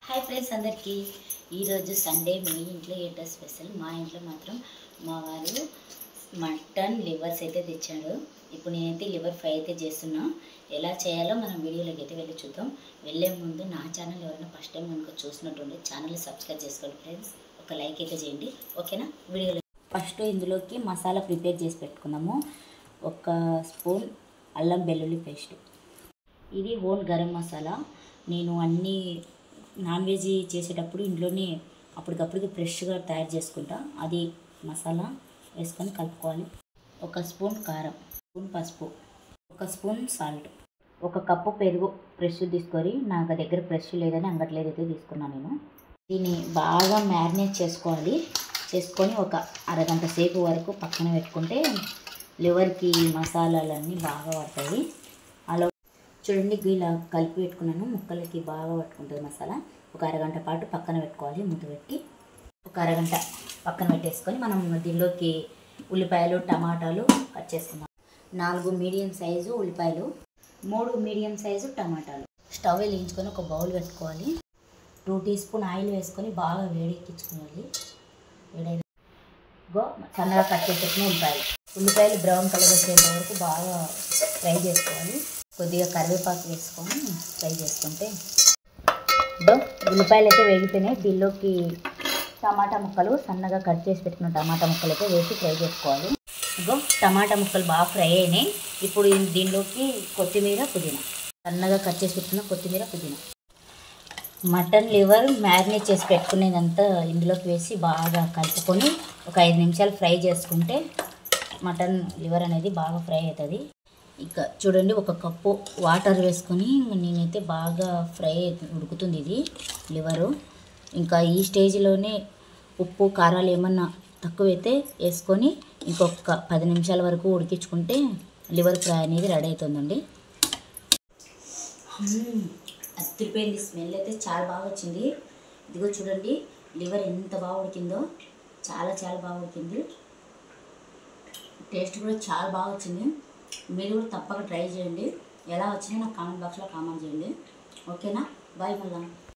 Hi friends అందరికీ ఈరోజు Sunday మీ ఇంట్లో ఏంటో స్పెషల్. మా ఇంట్లో మాత్రం మా వారు మటన్ లివర్స్ అయితే తెచ్చాడు. ఇప్పుడు నేనైతే లివర్ ఫ్రై అయితే చేస్తున్నా. ఎలా చేయాలో మనం వీడియోలోకి అయితే వెళ్ళి చూద్దాం. వెళ్ళే ముందు నా ఛానల్ ఎవరైనా ఫస్ట్ టైం కనుక చూసినట్టుండే ఛానల్ని సబ్స్క్రైబ్ చేసుకోండి ఫ్రెండ్స్. ఒక లైక్ అయితే చేయండి, ఓకేనా? వీడియోలో ఫస్ట్ ఇందులోకి మసాలా ప్రిపేర్ చేసి పెట్టుకున్నాము. ఒక స్పూన్ అల్లం వెల్లుల్లి పేస్ట్, ఇది ఓన్ గరం మసాలా. నేను అన్నీ నాన్ వెజ్ చేసేటప్పుడు ఇంట్లోనే అప్పటికప్పుడు ఫ్రెష్గా తయారు చేసుకుంటా. అది మసాలా వేసుకొని కలుపుకోవాలి. ఒక స్పూన్ కారం, స్పూన్ పసుపు, ఒక స్పూన్ సాల్ట్, ఒక కప్పు పెరుగు ఫ్రెష్ తీసుకొని, నాకు దగ్గర ఫ్రెష్ లేదని అంగట్లో అయితే తీసుకున్నాను నేను. దీన్ని బాగా మ్యారినేట్ చేసుకోవాలి. చేసుకొని ఒక అరగంట సేపు వరకు పక్కన పెట్టుకుంటే లివర్కి మసాలాలన్నీ బాగా పడతాయి. అలా చూడండి, ఇలా కలిపి పెట్టుకున్నాను. ముక్కలకి బాగా పట్టుకుంటుంది మసాలా. ఒక అరగంట పాటు పక్కన పెట్టుకోవాలి. మూత పెట్టి ఒక అరగంట పక్కన పెట్టేసుకొని మనం దీనిలోకి ఉల్లిపాయలు, టమాటాలు కట్ చేసుకున్నాం. 4 మీడియం సైజు ఉల్లిపాయలు, 3 మీడియం సైజు టమాటాలు. స్టవ్ వెలిగించుకొని ఒక బౌల్ పెట్టుకోవాలి. 2 టీ స్పూన్ ఆయిల్ వేసుకొని బాగా వేడెక్కించుకోవాలి. సన్నగా కట్ చేసుకున్న ఉల్లిపాయలు బ్రౌన్ కలర్ వచ్చేంత వరకు బాగా ఫ్రై చేసుకోవాలి. కొద్దిగా కరివేపాకు వేసుకొని ఫ్రై చేసుకుంటే ఉల్లిపాయలు అయితే వేగిపోయినాయి. దీనిలోకి టమాటా ముక్కలు, సన్నగా కట్ చేసి పెట్టిన టమాటా ముక్కలు అయితే వేసి ఫ్రై చేసుకోవాలి. టమాటా ముక్కలు బాగా ఫ్రై అయినాయి. ఇప్పుడు దీనిలోకి కొత్తిమీర, పుదీనా, సన్నగా కట్ చేసి పెట్టిన కొత్తిమీర, పుదీనా, మటన్ లివర్ మ్యారినేట్ చేసి పెట్టుకునేదంతా ఇందులోకి వేసి బాగా కలుపుకొని ఒక 5 నిమిషాలు ఫ్రై చేసుకుంటే మటన్ లివర్ అనేది బాగా ఫ్రై అవుతుంది. ఇక చూడండి, ఒక కప్పు వాటర్ వేసుకొని నేనైతే బాగా ఫ్రై ఉడుకుతుంది ఇది లివరు. ఇంకా ఈ స్టేజ్లోనే ఉప్పు, కారాలు ఏమన్నా తక్కువైతే వేసుకొని ఇంకొక 10 నిమిషాల వరకు ఉడికించుకుంటే లివర్ ఫ్రై అనేది రెడీ అవుతుందండి. అదిరిపోయింది. స్మెల్ అయితే చాలా బాగా వచ్చింది. ఇదిగో చూడండి, లివర్ ఎంత బాగా ఉడికిందో. చాలా చాలా బాగా ఉడికింది. టేస్ట్ కూడా చాలా బాగా వచ్చింది. మీరు కూడా తప్పక ట్రై చేయండి. ఎలా వచ్చిందో నాకు కామెంట్ బాక్స్లో కామెంట్ చేయండి, ఓకేనా? బాయ్ మళ్ళా.